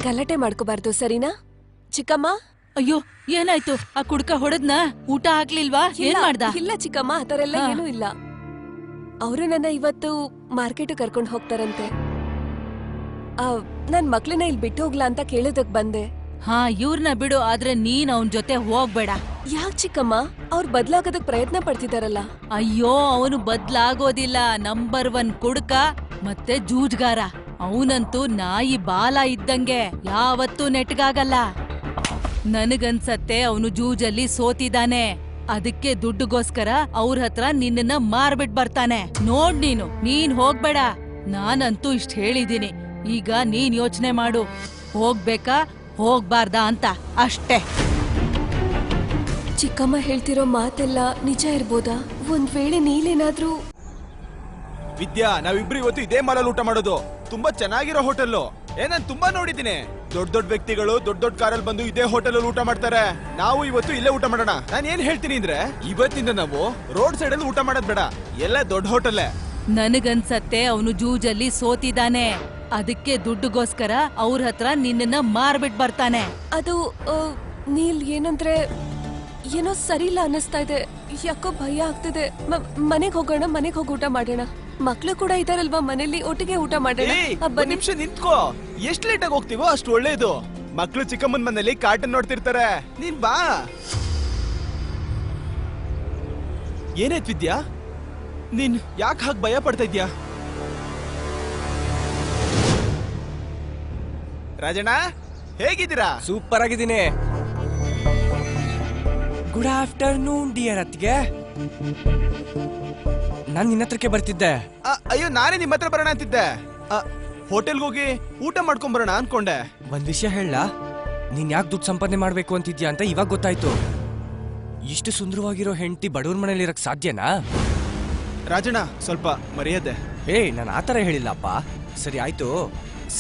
ಗಲಾಟೆ ಮಾಡ್ಕೋಬಾರ್ದು ಸರಿನಾ? ಚಿಕ್ಕಮ್ಮ. ಅಯ್ಯೋ ಏನಾಯ್ತು? ಆ ಕುಡ್ಕ ಹೊಡೆದ್ನ? ಊಟ ಹಾಕ್ಲಿಲ್ವಾ? ಏನ್ ಮಾಡ್ದ? ಇಲ್ಲ ಚಿಕ್ಕಮ್ಮ, ಆ ತರ ಎಲ್ಲ ಏನೂ ಇಲ್ಲ. ಅವರು ನನ್ನ ಇವತ್ತು ಮಾರ್ಕೆಟ್ ಕರ್ಕೊಂಡು ಹೋಗ್ತಾರಂತೆ. ನನ್ ಮಕ್ಳನ್ನ ಇಲ್ಲಿ ಬಿಟ್ಟು ಹೋಗ್ಲಾ ಅಂತ ಕೇಳೋದಕ್ ಬಂದೆ. ಹಾ, ಇವ್ರನ್ನ ಬಿಡು, ಆದ್ರೆ ನೀನ್ ಅವನ್ ಜೊತೆ ಹೋಗ್ಬೇಡ. ಯಾಕ್ ಚಿಕ್ಕಮ್ಮ? ಅವ್ರು ಬದ್ಲಾಗೋದಕ್ ಪ್ರಯತ್ನ ಪಡ್ತಿದಾರಲ್ಲ. ಅಯ್ಯೋ, ಅವನು ಬದ್ಲಾಗೋದಿಲ್ಲ. ನಂಬರ್ 1 ಕುಡ್ಕ ಮತ್ತೆ ಜೂಜ್ಗಾರ. ಅವನಂತೂ ನಾಯಿ ಬಾಲ ಇದ್ದಂಗೆ, ಯಾವತ್ತೂ ನೆಟ್ಗಾಗಲ್ಲ. ನನಗನ್ಸತ್ತೆ ಅವನು ಜೂಜಲ್ಲಿ ಸೋತಿದ್ದಾನೆ. ಅದಕ್ಕೆ ದುಡ್ಡುಗೋಸ್ಕರ ಅವ್ರ ಹತ್ರ ನಿನ್ನನ್ನ ಮಾರ್ಬಿಟ್ ಬರ್ತಾನೆ. ನೋಡ್ ನೀನ್ ಹೋಗ್ಬೇಡ. ನಾನಂತೂ ಇಷ್ಟ್ ಹೇಳಿದೀನಿ. ಈಗ ನೀನ್ ಯೋಚನೆ ಮಾಡು, ಹೋಗ್ಬೇಕಾ ಹೋಗ್ಬಾರ್ದಾ ಅಂತ ಅಷ್ಟೇ. ಚಿಕ್ಕಮ್ಮ ಹೇಳ್ತಿರೋ ಮಾತೆಲ್ಲ ನಿಜ ಇರ್ಬೋದಾ? ಒಂದ್ ವೇಳೆ ನೀಲೇನಾದ್ರೂ... ವಿದ್ಯಾ, ನಾವಿಬ್ರು ಇವತ್ತು ಇದೇ ಮಾಲಲ್ಲಿ ಊಟ ಮಾಡೋದು. ತುಂಬಾ ಚೆನ್ನಾಗಿರೋ ಹೋಟೆಲ್. ನಾನ್ ತುಂಬಾ ನೋಡಿದ್ದೀನಿ. ದೊಡ್ಡ ವ್ಯಕ್ತಿಗಳು ದೊಡ್ಡ ಕಾರಲ್ಲಿ ಬಂದು ಇದೇ ಹೋಟೆಲ್ ಊಟ ಮಾಡ್ತಾರೆ. ನಾವು ಇವತ್ತು ಇಲ್ಲೇ ಊಟ ಮಾಡೋಣ. ನಾನು ಏನ್ ಹೇಳ್ತೀನಿ ಅಂದ್ರೆ, ಇವತ್ತಿಂದ ನಾವು ರೋಡ್ ಸೈಡ್ ಅಲ್ಲಿ ಊಟ ಮಾಡೋದ್ ಬೇಡ, ಎಲ್ಲ ದೊಡ್ಡ ಹೋಟೆಲ್. ನನಗನ್ಸತ್ತೆ ಅವನು ಜೂಜಲ್ಲಿ ಸೋತಿದ್ದಾನೆ. ಅದಕ್ಕೆ ದುಡ್ಡುಗೋಸ್ಕರ ಅವ್ರ ಹತ್ರ ನಿನ್ನನ್ನ ಮಾರ್ಬಿಟ್ ಬರ್ತಾನೆ. ಅದು ನೀಲ್ ಏನಂದ್ರೆ ಏನೋ ಸರಿ ಇಲ್ಲ ಅನ್ನಿಸ್ತಾ ಇದೆ. ಯಾಕೋ ಭಯ ಆಗ್ತಿದೆ. ಮನೆಗ್ ಹೋಗೋಣ, ಮನೆಗ್ ಹೋಗಿ ಊಟ ಮಾಡೋಣ. ಮಕ್ಳು ಕೂಡ ಇದಾರಲ್ವಾ ಮನೇಲಿ, ಒಟ್ಟಿಗೆ ಊಟ ಮಾಡೋಣ. ಒಂದ್ ನಿಮಿಷ ನಿಂತ್ಕೋ. ಎಷ್ಟ್ ಲೇಟ್ ಆಗಿ ಹೋಗ್ತೀವೋ ಅಷ್ಟು ಒಳ್ಳೇದು. ಮಕ್ಳು ಚಿಕ್ಕಮ್ಮನ್ ಮನೇಲಿ ಕಾರ್ಟೂನ್ ನೋಡ್ತಿರ್ತಾರೆ. ನೀನ್ ಬಾ. ಏನಾಯ್ತು ವಿದ್ಯಾ? ನೀನ್ ಯಾಕೆ ಹಾಗೆ ಭಯ ಪಡ್ತಾ ಇದ್ಯಾ? ರಾಜಣ್ಣ, ಹೇಗಿದ್ದೀರಾ? ಸೂಪರ್ ಆಗಿದ್ದೀನಿ. ಗುಡ್ ಆಫ್ಟರ್ನೂನ್ ಡಿಯರ್ ಅತ್ತಿಗೆ. ನಾನ್ ನಿನ್ನ ಹತ್ರಕ್ಕೆ ಬರ್ತಿದ್ದೆ. ಅಯ್ಯೋ, ನಾನೇ ನಿಮ್ಮ ಹತ್ರ ಬರೋಣ ಅಂತಿದ್ದೆ. ಹೋಟೆಲ್ಗೆ ಹೋಗಿ ಊಟ ಮಾಡ್ಕೊಂಡ್ ಬರೋಣ ಅನ್ಕೊಂಡೆ. ಒಂದ್ ವಿಷಯ ಹೇಳ, ನೀನ್ ಯಾಕೆ ದುಡ್ಡು ಸಂಪಾದನೆ ಮಾಡ್ಬೇಕು ಅಂತಿದ್ಯಾ ಅಂತ ಇವಾಗ ಗೊತ್ತಾಯ್ತು. ಇಷ್ಟು ಸುಂದರವಾಗಿರೋ ಹೆಂಡತಿ ಬಡವ್ರ ಮನೇಲಿ ಇರಕ್ ಸಾಧ್ಯನಾ? ರಾಜಣ್ಣ, ಸ್ವಲ್ಪ ಮರ್ಯಾದೆ. ನಾನು ಆತರ ಹೇಳಿಲ್ಲಪ್ಪ. ಸರಿ ಆಯ್ತು,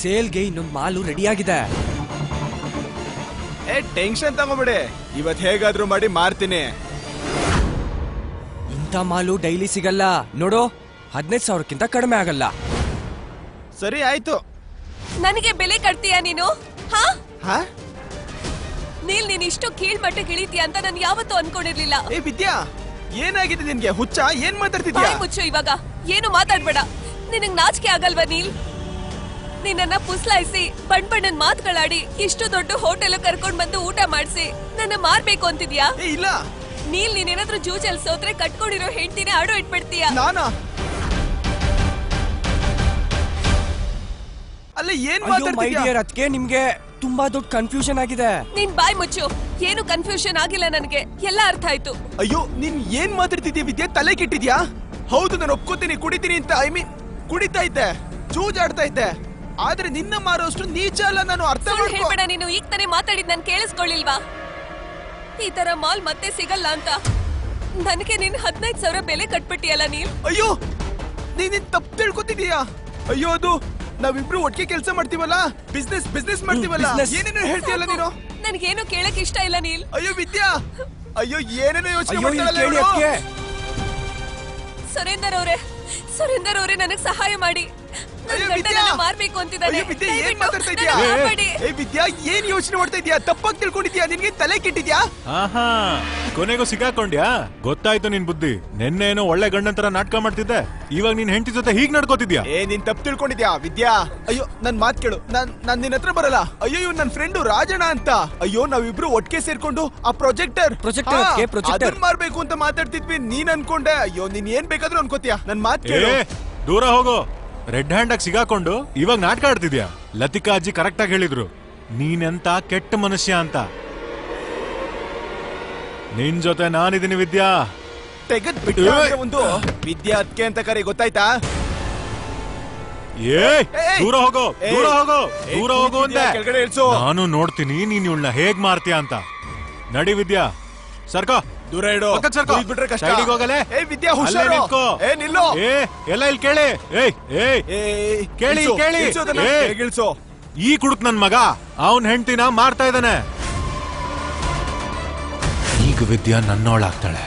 ಸೇಲ್ಗೆ ಇನ್ನೊಂದು ಮಾಲು ರೆಡಿ ಆಗಿದೆ. ಟೆನ್ಷನ್ ತಗೋಬೇಡಿ, ಇವತ್ ಹೇಗಾದ್ರೂ ಮಾಡಿ ಮಾರ್ತೀನಿ. ಇಂಥ ಮಾಲು ಡೈಲಿ ಸಿಗಲ್ಲ ನೋಡು. 15,000ಕ್ಕಿಂತ ಕಡಿಮೆ ಆಗಲ್ಲ. ಸರಿ ಆಯ್ತು. ನನಗೆ ಬೆಲೆ ಕಟ್ತೀಯಾ ನೀನು? ಹಾ? ನೀನ್ ಇಷ್ಟು ಕೀಳ್ಮಟ್ಟಕ್ಕೆ ಇಳಿತೀಯ ಅಂತ ನಾನು ಯಾವತ್ತೂ ಅನ್ಕೊಂಡಿರ್ಲಿಲ್ಲ. ವಿದ್ಯಾ, ಏನಾಗಿದೆ ನಿನ್ಗೆ? ಹುಚ್ಚ? ಏನ್ ಮಾತಾಡ್ತಿದ್ಯಾ? ಮುಚ್ಚು ಇವಾಗ. ಏನು ಮಾತಾಡ್ಬೇಡ. ನಿನಗ್ ನಾಚಿಕೆ ಆಗಲ್ವಾ ನೀಲ್? ನಿನ್ನ ಪುಸ್ಲಾಯಿಸಿ ಬಣ್ಣನ್ ಮಾತುಗಳಾಡಿ ಇಷ್ಟು ದೊಡ್ಡ ಹೋಟೆಲ್ ಕರ್ಕೊಂಡ್ ಬಂದು ಊಟ ಮಾಡಿಸಿ ನನ್ನ ಮಾರ್ಬೇಕು ಅಂತಿದ್ಯಾ? ಇಲ್ಲ ನೀಲ್, ನೀನೇನಾದ್ರೂ ಜೂಜಲ್ ಸೋತ್ರೆ ಕಟ್ಕೊಂಡಿರೋ ಹೆಂಡ್ತಿನ ಆಡೋ ಇಟ್ಬಿಡ್ತೀಯ. ನಾನಾ? ಅಲ್ಲ, ಏನ್ ಮಾತಾಡ್ತಿದ್ಯಾ? ಅದಕ್ಕೆ ನಿಮ್ಗೆ ತುಂಬಾ ದೊಡ್ಡ ಕನ್ಫ್ಯೂಷನ್ ಆಗಿದೆ. ನೀನ್ ಬಾಯ್ ಮುಚ್ಚು. ಏನು ಕನ್ಫ್ಯೂಷನ್ ಆಗಿಲ್ಲ, ನನಗೆ ಎಲ್ಲ ಅರ್ಥ ಆಯ್ತು. ಅಯ್ಯೋ, ನೀನ್ ಏನ್ ಮಾತಾಡ್ತಿದ್ಯಾ ವಿದ್ಯಾ? ತಲೆ ಕೆಟ್ಟಿದ್ಯಾ? ಹೌದು, ನಾನು ಒಪ್ಕೋತೀನಿ, ಕುಡಿತೀನಿ ಅಂತ. ಕುಡಿತಾ ಇದ್ದೆ, ಜೂಜಾಡ್ತಾ ಇದ್ದೆ. ಆದ್ರೆ ನಿನ್ನ ಮಾರೋಷ್ಟು ನೀಚ ಅಲ್ಲ ನಾನು. ಅರ್ಥ ಹೇಳ್ಬೇಡ. ನೀನು ಈಗ ತಾನೇ ಮಾತಾಡಿದ್ ನನ್ ಕೇಳಿಸ್ಕೊಳ್ಳಿಲ್ವಾ? ಈ ತರ ಮಾಲ್ ಮತ್ತೆ ಸಿಗಲ್ಲ ಅಂತ ನನಗೆ ನೀನ್ 15,000 ಬೆಲೆ ಕಟ್ಬಿಟ್ಟಿಯಲ್ಲ ನೀನ್. ಅಯ್ಯೋ, ನೀನ್ ತಪ್ಪು ತಿಳ್ಕೊತಿದೀಯಾ? ಅಯ್ಯೋ, ಅದು ನಾವಿಬ್ರು ಒಟ್ಟಿಗೆ ಕೆಲಸ ಮಾಡ್ತೀವಲ್ಲ, ಬಿಸ್ನೆಸ್ ಮಾಡ್ತೀವಲ್ಲ. ಏನೇನೋ ಹೇಳ್ತೀಯಲ್ಲ ನೀನು. ನನಗೇನು ಕೇಳಕ್ ಇಷ್ಟ ಇಲ್ಲ ನೀಲ್. ಅಯ್ಯೋ ವಿದ್ಯಾ, ಅಯ್ಯೋ ಏನೇನೋ ಯೋಚನೆ ಮಾಡ್ತಾಳಲ್ಲ. ಸುರೇಂದರ್ ಅವರೇ ನನಗ್ ಸಹಾಯ ಮಾಡಿ. ಮಾರ್ಬೇಕು ಅಂತಿದ್ದಾನೆ. ವಿದ್ಯಾ, ಏನ್ ಯೋಚನೆ ಮಾಡ್ತಾ ಇದ್ಯಾ? ತಪ್ಪಾಗಿ ತಿಳ್ಕೊಂಡಿದ್ಯಾ? ನಿನ್ಗೆ ತಲೆ ಕೆಟ್ಟಿದ್ಯಾ? ಕೊನೆಗೂ ಸಿಗಾಕೊಂಡ್ಯಾ? ಗೊತ್ತಾಯ್ತು ನಿನ್ ಬುದ್ಧಿ. ನೆನ್ನೇನೋ ಒಳ್ಳೆ ಗಂಡಂತರ ನಾಟಕ ಮಾಡ್ತಿದ್ದೆ, ಇವಾಗ ನಿನ್ ಹೆಂಡತಿ ಜೊತೆ ಹೀಗ್ ನಡ್ಕೋತಿದ್ಯಾ? ನೀನ್ ತಪ್ಪು ತಿಳ್ಕೊಂಡಿದ್ಯಾ ವಿದ್ಯಾ? ಅಯ್ಯೋ, ನನ್ ಮಾತ್ ಕೇಳು. ನಾನ್ ನಿನ್ನ ಹತ್ರ ಬರಲ್ಲ. ಅಯ್ಯೋ, ಇವ್ ನನ್ ಫ್ರೆಂಡು ರಾಜಣ್ಣ ಅಂತ. ಅಯ್ಯೋ, ನಾವಿಬ್ರು ಒಟ್ಟಿಗೆ ಸೇರ್ಕೊಂಡು ಆ ಪ್ರೊಜೆಕ್ಟರ್ ಮಾರ್ಬೇಕು ಅಂತ ಮಾತಾಡ್ತಿದ್ವಿ. ನೀನ್ ಅನ್ಕೊಂಡೆ. ಅಯ್ಯೋ, ನೀನ್ ಏನ್ ಬೇಕಾದ್ರೂ ಅನ್ಕೋತೀಯ. ನನ್ ಮಾತ್ ಕೇಳು. ದೂರ ಹೋಗೋ. ರೆಡ್ ಹ್ಯಾಂಡ್ ಆಗಿ ಸಿಗಾಕೊಂಡು ಇವಾಗ ನಾಟಕ ಆಡ್ತಿದ್ಯಾ? ಲತಿಕಾ ಅಜ್ಜಿ ಕರೆಕ್ಟ್ ಆಗಿ ಹೇಳಿದ್ರು, ನೀನೆಂತ ಕೆಟ್ಟ ಮನುಷ್ಯ ಅಂತ. ನಿನ್ ಜೊತೆ ನಾನಿದ್ದೀನಿ ವಿದ್ಯಾ. ತೆಗೆದ್ ಬಿಟ್ಟು ಒಂದು ವಿದ್ಯಾ ಅದಕ್ಕೆ ಅಂತ ಕರೆ, ಗೊತ್ತಾಯ್ತಾ? ದೂರ ಹೋಗೋ, ದೂರ ಹೋಗೋ, ದೂರ ಹೋಗೋ ಅಂದೆ. ನಾನು ನೋಡ್ತೀನಿ ನೀನ್ ಇವಳನ್ನ ಹೇಗ್ ಮಾರ್ತೀಯ ಅಂತ. ನಡಿ ವಿದ್ಯಾ, ಸರ್ಕೋ. ದೂರ ಇಡು. ಬಿಟ್ರೆ ಕಷ್ಟ. ಹೋಗಲೇ ವಿದ್ಯಾ, ಹುಷಾರು. ನಿಲ್ಲು. ಎಲ್ಲ ಇಲ್ಲಿ ಕೇಳಿ. ಕೇಳಿ ಕೇಳಿ. ಈ ಕುಡುಕ್ ನನ್ ಮಗ ಅವನ್ ಹೆಂಡತಿನ ಮಾರ್ತಾ ಇದ್ದಾನೆ. ಈಗ ವಿದ್ಯಾ ನನ್ನೋಳಾಗ್ತಾಳೆ.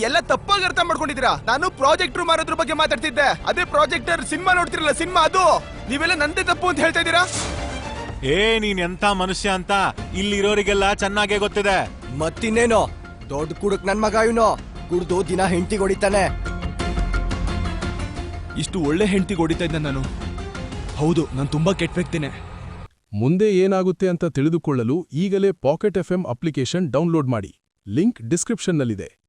ಎಲ್ಲ ತಪ್ಪಾಗಿ ಅರ್ಥ ಮಾಡ್ಕೊಂಡಿದ್ದೀರಾ. ನಾನು ಪ್ರಾಜೆಕ್ಟರ್ ಮಾರೋದ್ರ ಬಗ್ಗೆ ಮಾತಾಡ್ತಿದ್ದೆ. ಅದೇ ಪ್ರಾಜೆಕ್ಟರ್ ಸಿನಿಮಾ ನೋಡ್ತಿರಲ್ಲ, ಸಿನಿಮಾ ಅದು. ನೀವೆಲ್ಲ ನಂದೇ ತಪ್ಪು ಅಂತ ಹೇಳ್ತಾ ಇದ್ದೀರಾ. ನೀನ್ ಎಂತ ಮನುಷ್ಯ ಅಂತ ಇಲ್ಲಿರೋರಿಗೆಲ್ಲ ಚೆನ್ನಾಗೇ ಗೊತ್ತಿದೆ. ಮತ್ತಿನ್ನೇನೋ ದೊಡ್ಡ ಕುಡುಕ್ ನನ್ ಮಗ ಇವನು, ಕುಡ್ದು ದಿನ ಹೆಂಡತಿ ಹೊಡಿತಾನೆ. ಇಷ್ಟು ಒಳ್ಳೆ ಹೆಂಡತಿಗೆ ಹೊಡಿತಾ ಇದ್ದ ನಾನು. ಹೌದು, ನಾನು ತುಂಬಾ ಕೆಟ್ಟ ವ್ಯಕ್ತಿನೇ. ಮುಂದೆ ಏನಾಗುತ್ತೆ ಅಂತ ತಿಳಿದುಕೊಳ್ಳಲು ಈಗಲೇ ಪಾಕೆಟ್ FM ಅಪ್ಲಿಕೇಶನ್ ಡೌನ್ಲೋಡ್ ಮಾಡಿ. ಲಿಂಕ್ ಡಿಸ್ಕ್ರಿಪ್ಷನ್ನಲ್ಲಿದೆ.